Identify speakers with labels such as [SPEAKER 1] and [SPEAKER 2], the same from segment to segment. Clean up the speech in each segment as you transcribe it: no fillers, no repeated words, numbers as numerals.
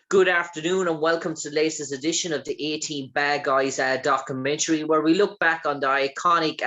[SPEAKER 1] Good afternoon and welcome to the latest edition of the A-Team Bad Guys documentary, where we look back on the iconic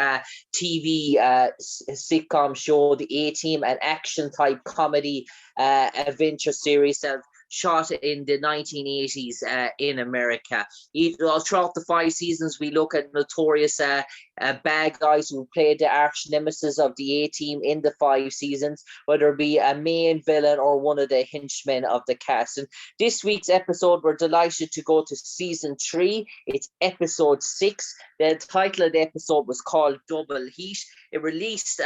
[SPEAKER 1] TV sitcom show, the A-Team, an action-type comedy adventure series that shot in the 1980s in America. Throughout the 5 seasons, we look at notorious bad guys who played the arch nemesis of the A-Team in the 5 seasons, whether it be a main villain or one of the henchmen of the cast. And this week's episode, we're delighted to go to season 3. It's episode 6. The title of the episode was called Double Heat. It released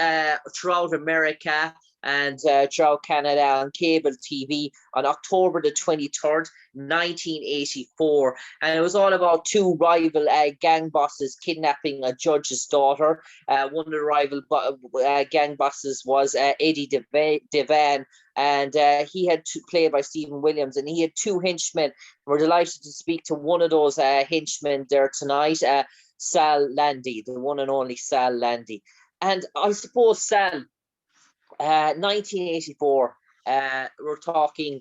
[SPEAKER 1] throughout America and throughout Canada on cable TV on October the 23rd, 1984. And it was all about two rival gang bosses kidnapping a judge's daughter. One of the rival gang bosses was Eddie Devane, and he had played by Stephen Williams, and he had two henchmen. We're delighted to speak to one of those henchmen there tonight, Sal Landi, the one and only Sal Landi. And I suppose, Sal, 1984, we're talking,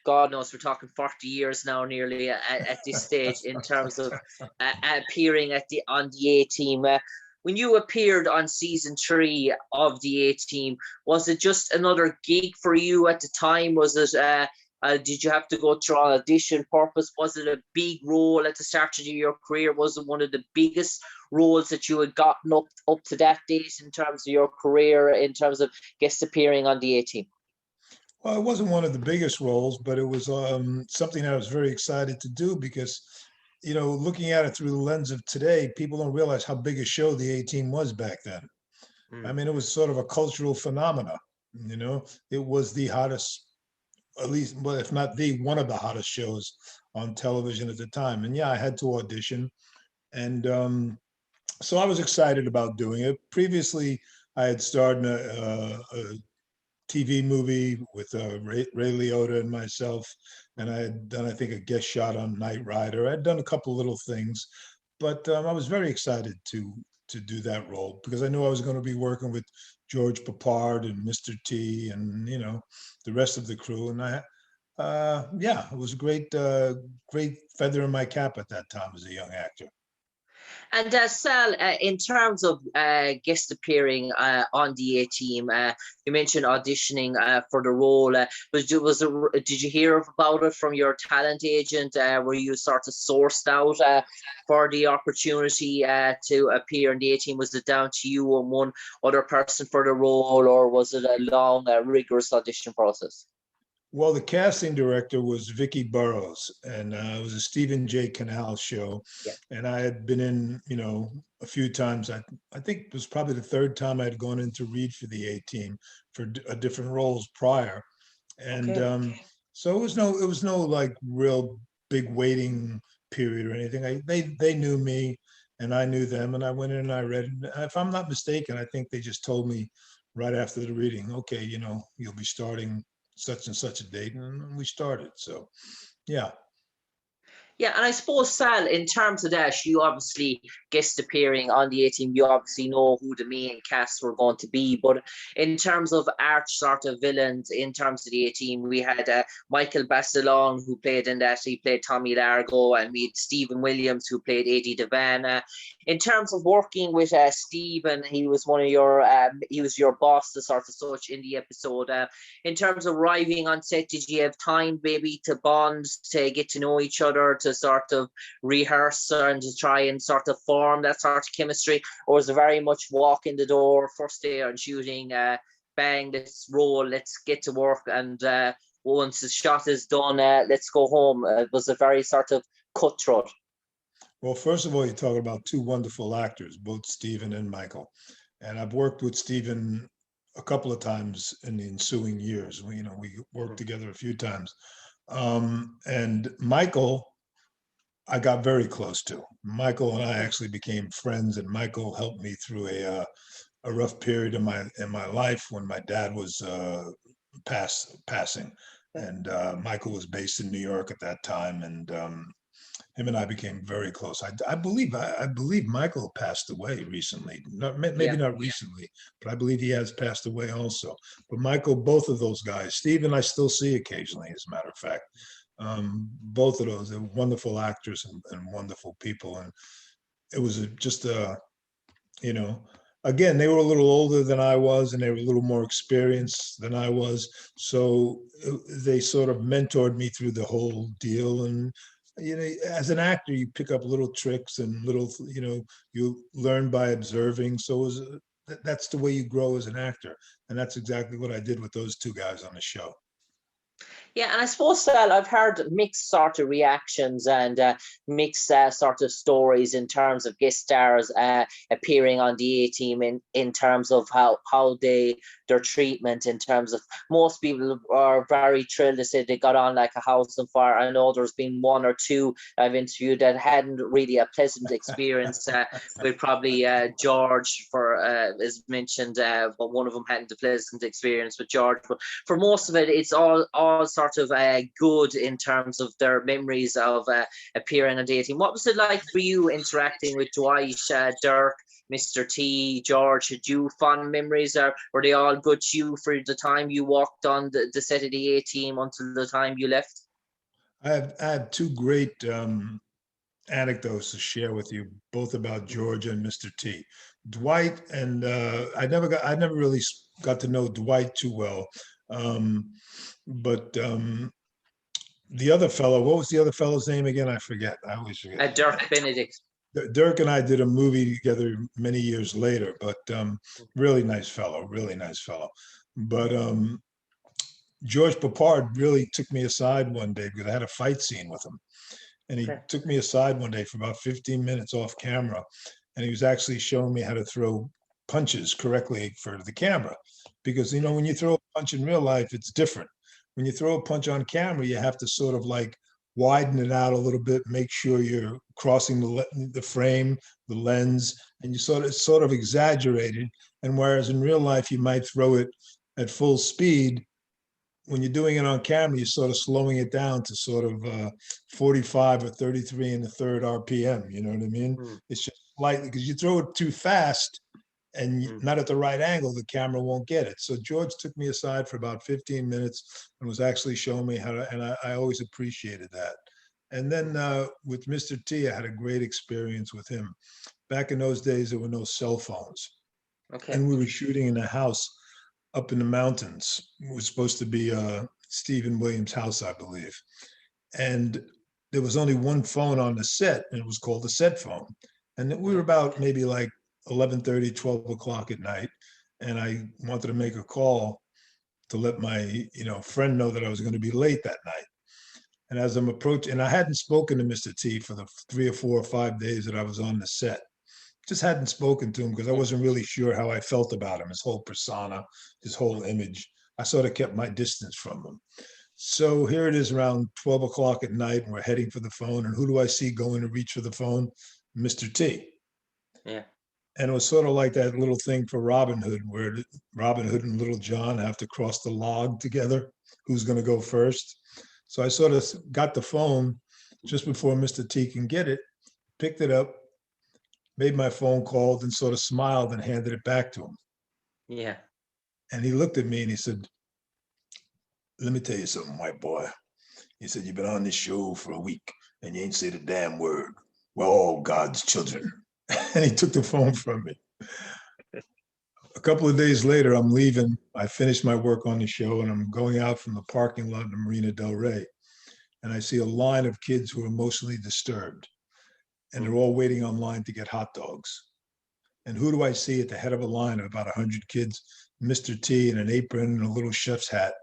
[SPEAKER 1] God knows, we're talking 40 years now nearly at this stage in terms of appearing on the A-Team. When you appeared on season 3 of the A-Team, was it just another gig for you at the time? Was it did you have to go through an audition purpose? Was it a big role at the start of your career? Was it one of the biggest roles that you had gotten up to that date in terms of your career, in terms of guest appearing on the A-Team?
[SPEAKER 2] Well, it wasn't one of the biggest roles, but it was something I was very excited to do because, looking at it through the lens of today, people don't realize how big a show the A-Team was back then. I mean, it was sort of a cultural phenomena. It was the hottest, at least, well, if not one of the hottest shows on television at the time. And yeah, I had to audition. And so I was excited about doing it. Previously, I had starred in a TV movie with Ray Liotta and myself, and I had done, I think, a guest shot on Knight Rider. I'd done a couple little things, but I was very excited to do that role because I knew I was going to be working with George Papard and Mr. T and the rest of the crew. And it was a great feather in my cap at that time as a young actor.
[SPEAKER 1] And Sal, in terms of guest appearing on the A-Team, you mentioned auditioning for the role. Did you hear about it from your talent agent? Were you sort of sourced out for the opportunity to appear in the A-Team? Was it down to you and one other person for the role, or was it a long, rigorous audition process?
[SPEAKER 2] Well, the casting director was Vicky Burrows, and it was a Stephen J. Canal show.
[SPEAKER 1] Yeah.
[SPEAKER 2] And I had been in, a few times. I think it was probably the third time I had gone in to read for the A-Team for different roles prior. And so it was no like real big waiting period or anything. They knew me and I knew them, and I went in and I read. And if I'm not mistaken, I think they just told me right after the reading, okay, you'll be starting such and such a date, and we started. So yeah.
[SPEAKER 1] Yeah, and I suppose, Sal, in terms of that, you obviously guest appearing on the A-Team, you obviously know who the main cast were going to be. But in terms of arch sort of villains, in terms of the A-Team, we had Michael Basilone, who played in that. He played Tommy Largo, and we had Stephen Williams, who played Eddie Devane. In terms of working with Stephen, he was he was your boss, the sort of such in the episode. In terms of arriving on set, did you have time maybe to bond, to get to know each other, to sort of rehearse and to try and sort of form that sort of chemistry? Or was it very much walk in the door, first day on shooting, bang, let's roll, let's get to work, and once the shot is done, let's go home? Was it very sort of cutthroat?
[SPEAKER 2] Well, first of all, you talk about two wonderful actors, both Stephen and Michael. And I've worked with Stephen a couple of times in the ensuing years. We worked together a few times. And Michael, I got very close to. Michael and I actually became friends, and Michael helped me through a rough period in my life when my dad was passing. And Michael was based in New York at that time, and him and I became very close. I believe Michael passed away recently. Not maybe
[SPEAKER 1] Yeah.
[SPEAKER 2] not recently, but I believe he has passed away also. But Michael, both of those guys, Steve and I still see occasionally, as a matter of fact. Both of those, they're wonderful actors and wonderful people. And it was just a, you know, again, they were a little older than I was, and they were a little more experienced than I was. So they sort of mentored me through the whole deal. And, as an actor, you pick up little tricks and little, you learn by observing. So that's the way you grow as an actor. And that's exactly what I did with those two guys on the show.
[SPEAKER 1] Yeah, and I suppose, Sal, I've heard mixed sort of reactions and mixed sort of stories in terms of guest stars appearing on the A Team in terms of how their treatment, in terms of most people are very thrilled to say they got on like a house on fire. I know there's been one or two I've interviewed that hadn't really a pleasant experience with probably George, for as mentioned, but one of them hadn't a pleasant experience with George. But for most of it, it's all sort of good in terms of their memories of appearing on dating. What was it like for you interacting with Dwight, Dirk, Mr. T, George? Had you fond memories, or were they all good to you for the time you walked on the set of the A Team until the time you left?
[SPEAKER 2] I have two great anecdotes to share with you, both about George and Mr. T. Dwight and I never really got to know Dwight too well, but the other fellow, what was the other fellow's name again? I forget. I always forget.
[SPEAKER 1] Dirk Benedict.
[SPEAKER 2] Dirk and I did a movie together many years later, but really nice fellow, really nice fellow. But George Papard really took me aside one day because I had a fight scene with him. And he
[SPEAKER 1] Okay.
[SPEAKER 2] took me aside one day for about 15 minutes off camera. And he was actually showing me how to throw punches correctly for the camera. Because, when you throw a punch in real life, it's different. When you throw a punch on camera, you have to sort of like widen it out a little bit, make sure you're crossing the frame, the lens, and you sort of exaggerate it. And whereas in real life, you might throw it at full speed, when you're doing it on camera, you're sort of slowing it down to sort of 45 or 33 and a third RPM. You know what I mean?
[SPEAKER 1] Mm,
[SPEAKER 2] It's just slightly, because you throw it too fast and
[SPEAKER 1] mm,
[SPEAKER 2] not at the right angle, the camera won't get it. So George took me aside for about 15 minutes and was actually showing me how to, and I always appreciated that. And then with Mr. T, I had a great experience with him. Back in those days, there were no cell phones,
[SPEAKER 1] okay.
[SPEAKER 2] and we were shooting in a house up in the mountains. It was supposed to be Stephen Williams' house, I believe. And there was only one phone on the set, and it was called the set phone. And we were
[SPEAKER 1] Yeah.
[SPEAKER 2] about maybe like 11:30, 12 o'clock at night. And I wanted to make a call to let my friend know that I was going to be late that night. And as I'm approaching, and I hadn't spoken to Mr. T for the 3 or 4 or 5 days that I was on the set, just hadn't spoken to him because I
[SPEAKER 1] Yeah.
[SPEAKER 2] wasn't really sure how I felt about him, his whole persona, his whole image. I sort of kept my distance from him. So here it is around 12 o'clock at night, and we're heading for the phone. And who do I see going to reach for the phone? Mr. T.
[SPEAKER 1] Yeah.
[SPEAKER 2] And it was sort of like that little thing for Robin Hood, where Robin Hood and Little John have to cross the log together. Who's going to go first? So I sort of got the phone just before Mr. T can get it, picked it up, made my phone call, then sort of smiled and handed it back to him.
[SPEAKER 1] Yeah.
[SPEAKER 2] And he looked at me and he said, "Let me tell you something, white boy." He said, "You've been on this show for a week and you ain't said a damn word. We're all God's children." And he took the phone from me. A couple of days later, I'm leaving. I finished my work on the show and I'm going out from the parking lot in Marina Del Rey. And I see a line of kids who are emotionally disturbed. And they're
[SPEAKER 1] Mm,
[SPEAKER 2] all waiting online to get hot dogs. And who do I see at the head of a line of about 100 kids? Mr. T in an apron and a little chef's hat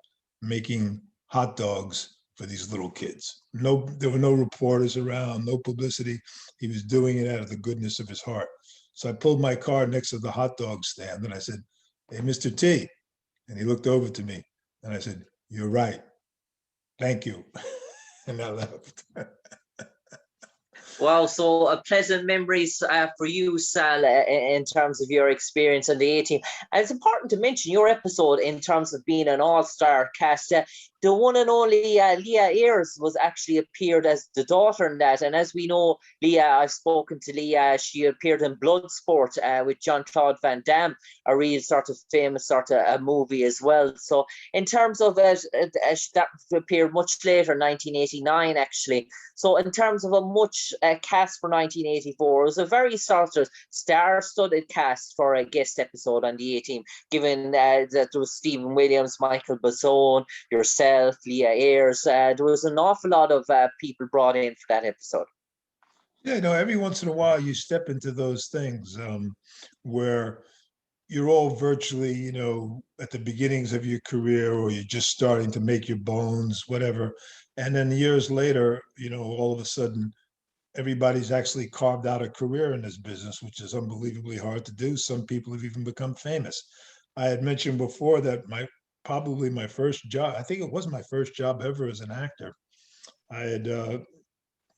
[SPEAKER 2] making hot dogs for these little kids. No, there were no reporters around, no publicity. He was doing it out of the goodness of his heart. So I pulled my car next to the hot dog stand and I said, "Hey, Mr. T." And he looked over to me and I said, "You're right. Thank you." And I left.
[SPEAKER 1] Wow, so pleasant memories for you, Sal, in terms of your experience on the A team. And it's important to mention your episode in terms of being an all-star cast. The one and only Leah Ayres was actually appeared as the daughter in that. And as we know, Leah, I've spoken to Leah, she appeared in Bloodsport with Jean-Claude Van Damme, a real sort of famous sort of a movie as well. So in terms of that appeared much later, 1989 actually. So in terms of a much cast for 1984, it was a very sort of star-studded cast for a guest episode on the A team, given that there was Stephen Williams, Michael Bassone, yourself, Leah Ayres. There was an awful lot of people brought in for that episode.
[SPEAKER 2] Yeah, no, every once in a while you step into those things where you're all virtually, at the beginnings of your career, or you're just starting to make your bones, whatever. And then years later, all of a sudden, everybody's actually carved out a career in this business, which is unbelievably hard to do. Some people have even become famous. I had mentioned before that probably my first job, I think it was my first job ever as an actor. I had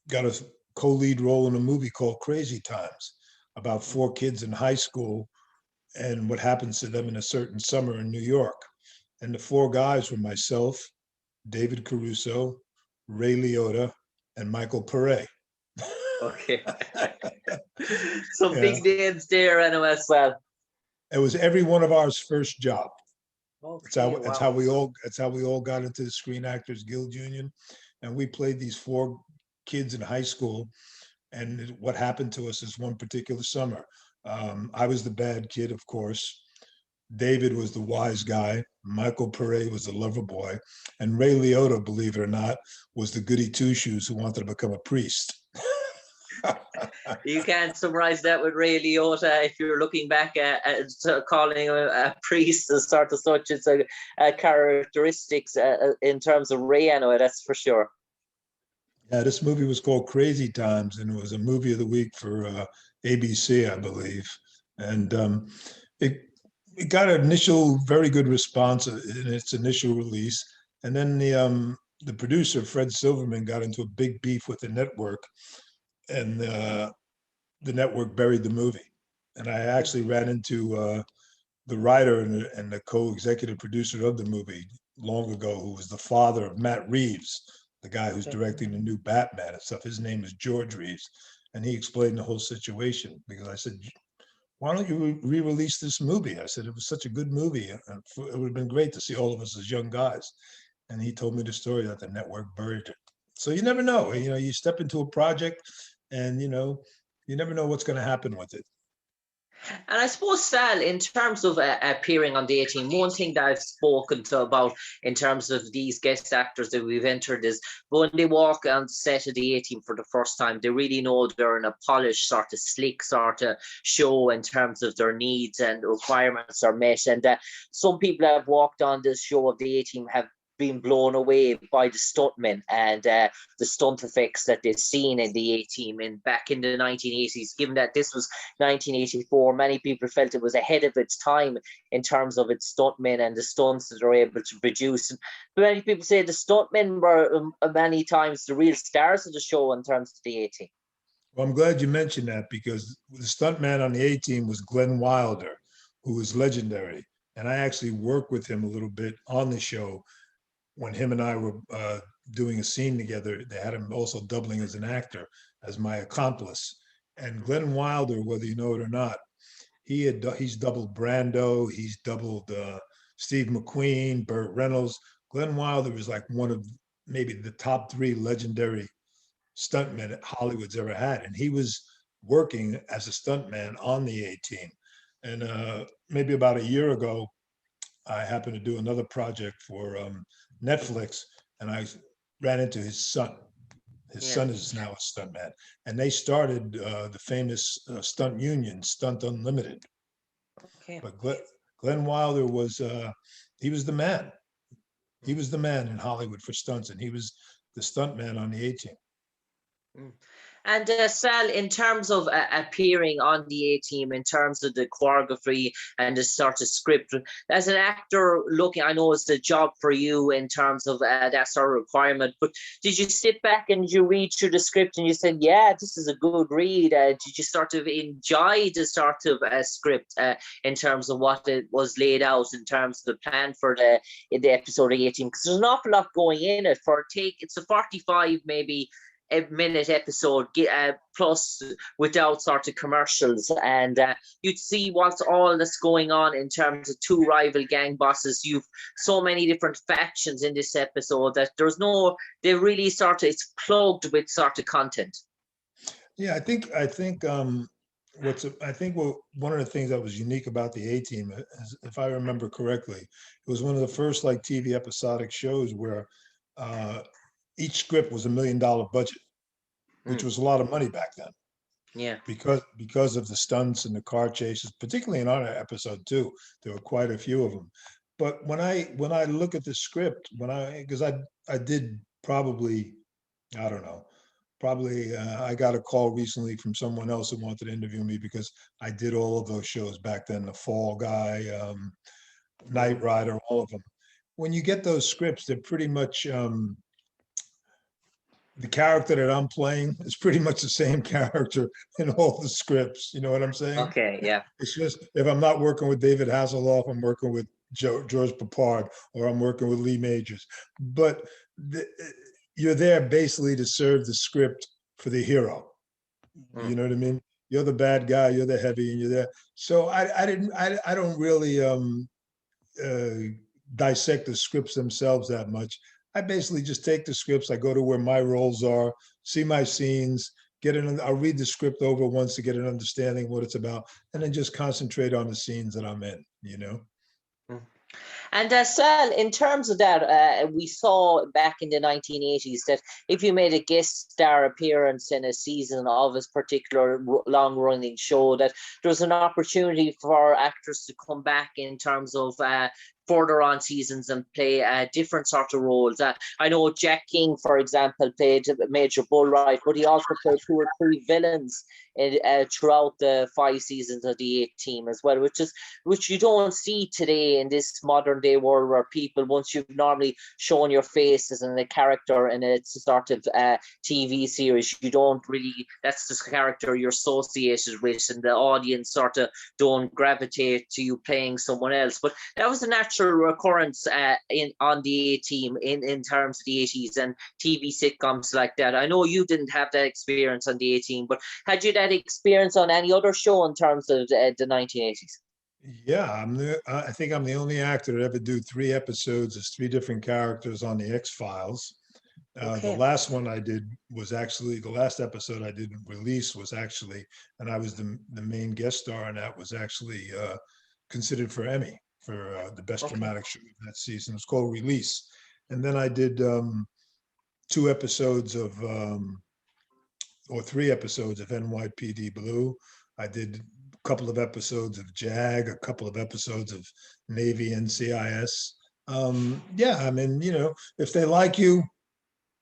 [SPEAKER 2] got a co-lead role in a movie called Crazy Times about four kids in high school and what happens to them in a certain summer in New York. And the four guys were myself, David Caruso, Ray Liotta, and Michael Pare.
[SPEAKER 1] Okay. Some
[SPEAKER 2] Yeah,
[SPEAKER 1] big names there anyway as well.
[SPEAKER 2] it was every one of ours first job. It's
[SPEAKER 1] Okay,
[SPEAKER 2] how it's how
[SPEAKER 1] wow.
[SPEAKER 2] we all it's how we all got into the Screen Actors Guild Union, and we played these four kids in high school. And what happened to us is one particular summer, I was the bad kid, of course. David was the wise guy. Michael Pare was the lover boy, and Ray Liotta, believe it or not, was the goody two shoes who wanted to become a priest.
[SPEAKER 1] You can't summarize that with Ray Liotta if you're looking back at calling a priest as sort of such. It's a characteristics in terms of Ray anyway, that's for sure.
[SPEAKER 2] Yeah, this movie was called Crazy Times, and it was a movie of the week for ABC, I believe. And it it got an initial very good response in its initial release, and then the producer Fred Silverman got into a big beef with the network, and the network buried the movie. And I actually ran into the writer and the co-executive producer of the movie long ago, who was the father of Matt Reeves, the guy who's directing the new Batman and stuff. His name is George Reeves, and he explained the whole situation because I said, "Why don't you re-release this movie?" I said it was such a good movie, and it would have been great to see all of us as young guys. And he told me the story that the network buried it. So you never know. You step into a project, and you never know what's going to happen with it.
[SPEAKER 1] And I suppose, Sal, in terms of appearing on the A team, one thing that I've spoken to about in terms of these guest actors that we've entered is when they walk on set of the A team for the first time, they really know they're in a polished, sort of slick sort of show in terms of their needs and requirements are met. And some people that have walked on this show of the A team have been blown away by the stuntmen and the stunt effects that they've seen in the A team and back in the 1980s. Given that this was 1984, many people felt it was ahead of its time in terms of its stuntmen and the stunts that they're able to produce. And many people say the stuntmen were many times the real stars of the show in terms of the A team.
[SPEAKER 2] Well, I'm glad you mentioned that because the stuntman on the A team was Glenn Wilder, who was legendary. And I actually worked with him a little bit on the show when him and I were doing a scene together. They had him also doubling as an actor, as my accomplice. And Glenn Wilder, whether you know it or not, he's doubled Brando, he's doubled Steve McQueen, Burt Reynolds. Glenn Wilder was like one of maybe the top three legendary stuntmen Hollywood's ever had, and he was working as a stuntman on the A team. And maybe about a year ago, I happened to do another project for Netflix, and I ran into his son. His
[SPEAKER 1] Yeah.
[SPEAKER 2] son is now a stuntman, and they started the famous stunt union, Stunt Unlimited.
[SPEAKER 1] Okay.
[SPEAKER 2] But Glenn Wilder he was the man. He was the man in Hollywood for stunts, and he was the stuntman on the A team.
[SPEAKER 1] Mm. And Sal, in terms of appearing on the A Team, in terms of the choreography and the sort of script, as an actor looking, I know it's a job for you in terms of that sort of requirement, but did you sit back and you read through the script and you said, yeah, this is a good read? Did you sort of enjoy the sort of script in terms of what it was laid out in terms of the plan for the episode 18? Because there's an awful lot going in it for it's a 45 maybe a minute episode plus without sort of commercials, and you'd see what's all that's going on in terms of two rival gang bosses. You've so many different factions in this episode that they really sort of, it's plugged with sort of content.
[SPEAKER 2] Yeah, I think one of the things that was unique about the A Team, if I remember correctly, it was one of the first like TV episodic shows where uh, each script was $1 million budget, which
[SPEAKER 1] Mm,
[SPEAKER 2] was a lot of money back then
[SPEAKER 1] yeah.
[SPEAKER 2] because of the stunts and the car chases, particularly in our episode too. There were quite a few of them. But when I look at the script, because I did probably, I don't know, probably I got a call recently from someone else who wanted to interview me because I did all of those shows back then, The Fall Guy, Knight
[SPEAKER 1] Mm,
[SPEAKER 2] Rider, all of them. When you get those scripts, they're pretty much the character that I'm playing is pretty much the same character in all the scripts. You know what I'm saying?
[SPEAKER 1] okay, yeah.
[SPEAKER 2] It's just if I'm not working with David Hasselhoff, I'm working with George Papard, or I'm working with Lee Majors. But the, you're there basically to serve the script for the hero.
[SPEAKER 1] Mm.
[SPEAKER 2] You know what I mean? You're the bad guy, you're the heavy, and you're there. So I don't really uh, dissect the scripts themselves that much. I basically just take the scripts. I go to where my roles are, see my scenes, I'll read the script over once to get an understanding of what it's about, and then just concentrate on the scenes that I'm in. You know.
[SPEAKER 1] Mm. And Sal, in terms of that, we saw back in the 1980s that if you made a guest star appearance in a season of a particular long-running show, that there was an opportunity for actors to come back in terms of further on seasons and play different sort of roles. I know Jack King, for example, played Major Bullride, but he also played 2 or 3 villains throughout the 5 seasons of the A Team as well, which you don't see today in this modern day world where people, once you've normally shown your face as a character and it's a sort of TV series, you don't really, that's the character you're associated with, and the audience sort of don't gravitate to you playing someone else. But that was a natural occurrence on the A Team in terms of the 80s and TV sitcoms like that. I know you didn't have that experience on the A Team, but had you that experience on any other show in terms of the 1980s?
[SPEAKER 2] Yeah, I think I'm the only actor to ever do 3 episodes as 3 different characters on the X Files. The
[SPEAKER 1] Okay.
[SPEAKER 2] last one I did was actually the last episode I did release was actually, and I was the main guest star, and that was actually considered for Emmy for the best
[SPEAKER 1] Okay.
[SPEAKER 2] dramatic show of that season. It's called Release, and then I did 2 episodes of or 3 episodes of NYPD Blue. I did a couple of episodes of JAG, a couple of episodes of Navy NCIS. Yeah, I mean, if they like you,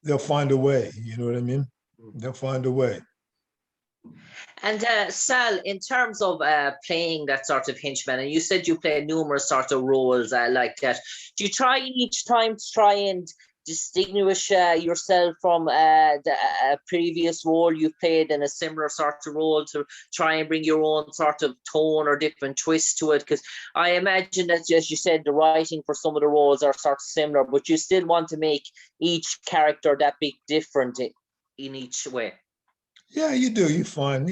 [SPEAKER 2] they'll find a way. You know what I mean? They'll find a way.
[SPEAKER 1] And Sal, in terms of playing that sort of henchman, and you said you play numerous sort of roles like that. Do you try each time to try and distinguish yourself from the previous role you've played in a similar sort of role, to try and bring your own sort of tone or different twist to it? Because I imagine that, as you said, the writing for some of the roles are sort of similar, but you still want to make each character that big different in each way.
[SPEAKER 2] Yeah, you do. You find,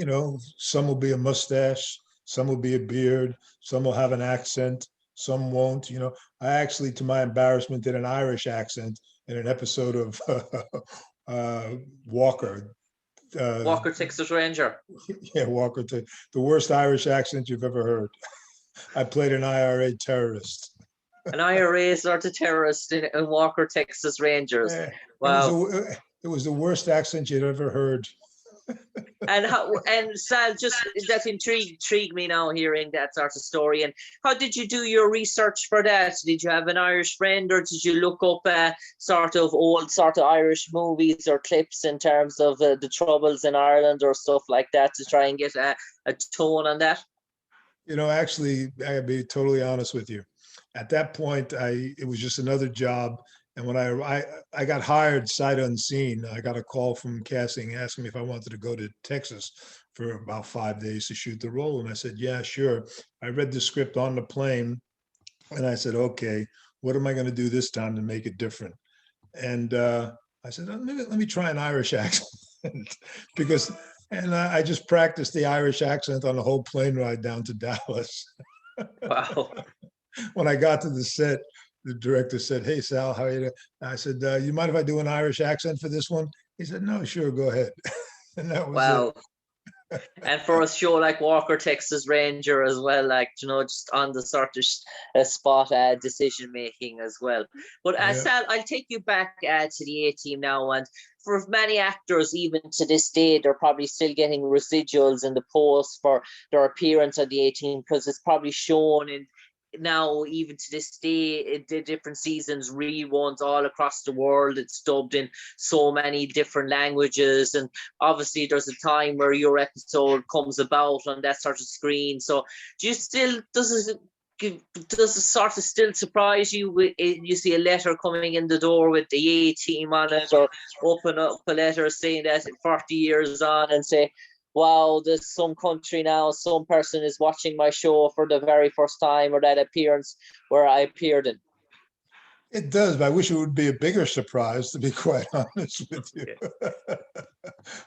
[SPEAKER 2] some will be a mustache, some will be a beard, some will have an accent, some won't. I actually, to my embarrassment, did an Irish accent in an episode of Walker. Uh,
[SPEAKER 1] Walker, Texas Ranger.
[SPEAKER 2] yeah, Walker, the worst Irish accent you've ever heard. I played an IRA terrorist.
[SPEAKER 1] An IRA sort of terrorist in Walker, Texas Rangers.
[SPEAKER 2] Eh, It was
[SPEAKER 1] Wow.
[SPEAKER 2] it was the worst accent you'd ever heard.
[SPEAKER 1] And Sal, just that intrigued me now hearing that sort of story. And how did you do your research for that? Did you have an Irish friend, or did you look up sort of old sort of Irish movies or clips in terms of the troubles in Ireland or stuff like that to try and get a tone on that?
[SPEAKER 2] Actually, I gotta be totally honest with you. At that point, it was just another job. And when I got hired sight unseen, I got a call from casting asking me if I wanted to go to Texas for about 5 days to shoot the role. And I said, yeah, sure. I read the script on the plane and I said, okay, what am I going to do this time to make it different? And I said, let me try an Irish accent because, and I just practiced the Irish accent on the whole plane ride down to Dallas.
[SPEAKER 1] Wow.
[SPEAKER 2] When I got to the set, the director said, "Hey, Sal, how are you?" I said, "You mind if I do an Irish accent for this one?" He said, "No, sure, go ahead." And that was it.
[SPEAKER 1] Wow. And for a show like Walker, Texas Ranger as well, like, just on the sort of spot decision making as well. But
[SPEAKER 2] Yeah.
[SPEAKER 1] Sal, I'll take you back to the A Team now. And for many actors, even to this day, they're probably still getting residuals in the post for their appearance on the A Team, because it's probably shown in now, even to this day, the different seasons, reruns all across the world. It's dubbed in so many different languages, and obviously there's a time where your episode comes about on that sort of screen. So do you still, does it sort of still surprise you you see a letter coming in the door with the A Team on it, or open up a letter saying that 40 years on and say, wow, there's some country now, some person is watching my show for the very first time, or that appearance where I appeared in?
[SPEAKER 2] It does, but I wish it would be a bigger surprise, to be quite honest with you.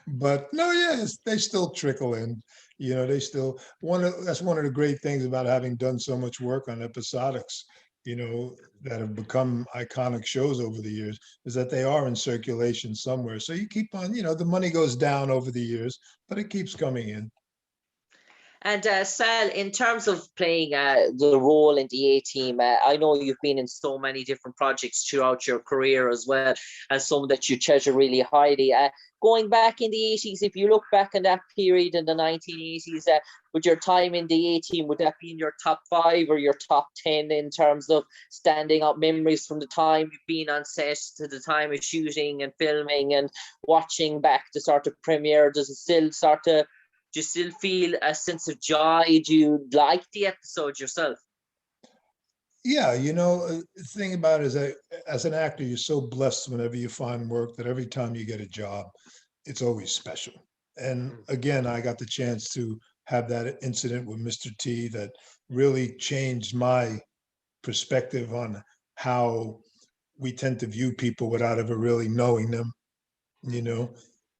[SPEAKER 2] But no, yes, they still trickle in. They still that's one of the great things about having done so much work on episodics, that have become iconic shows over the years, is that they are in circulation somewhere. So you keep on, the money goes down over the years, but it keeps coming in.
[SPEAKER 1] And Sal, in terms of playing the role in the A Team, I know you've been in so many different projects throughout your career as well, and some that you treasure really highly. Going back in the 80s, if you look back in that period in the 1980s, with your time in the A Team, would that be in your top 5 or your top 10 in terms of standing up memories from the time you've been on set to the time of shooting and filming and watching back the sort of premiere? Does it still sort of, do you still feel a sense of joy? Do you like the episode yourself?
[SPEAKER 2] Yeah, the thing about it is that as an actor, you're so blessed whenever you find work that every time you get a job, it's always special. And again, I got the chance to have that incident with Mr. T that really changed my perspective on how we tend to view people without ever really knowing them, you know,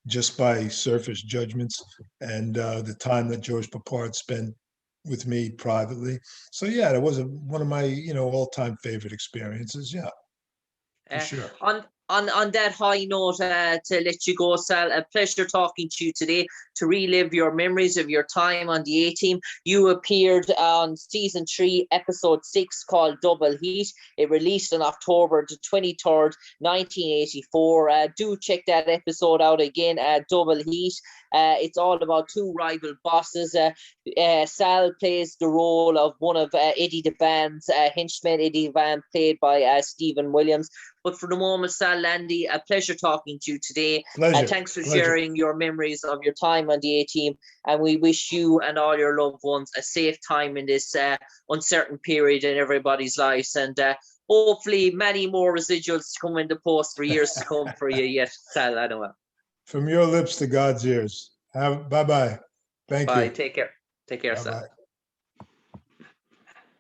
[SPEAKER 2] just by surface judgments, and the time that George Papard spent with me privately. So yeah, that was one of my all-time favorite experiences. Yeah, for
[SPEAKER 1] Uh,
[SPEAKER 2] sure.
[SPEAKER 1] on that high note, to let you go, Sal, a pleasure talking to you today to relive your memories of your time on the A Team. You appeared on season 3, episode 6, called Double Heat. It released on October the 23rd, 1984. Do check that episode out again, Double Heat. It's all about two rival bosses. Sal plays the role of one of Eddie Devane's henchmen. Eddie Devane, played by Stephen Williams. But for the moment, Sal Landi, a pleasure talking to you today.
[SPEAKER 2] Pleasure.
[SPEAKER 1] Thanks for
[SPEAKER 2] Pleasure.
[SPEAKER 1] sharing your memories of your time on the A Team. And we wish you and all your loved ones a safe time in this uncertain period in everybody's lives. And hopefully many more residuals to come in the post for years to come for you yet, Sal. I know.
[SPEAKER 2] From your lips to God's ears. Bye-bye. Thank
[SPEAKER 1] Bye.
[SPEAKER 2] you.
[SPEAKER 1] Take care. Take care, Sal.
[SPEAKER 2] Bye-bye.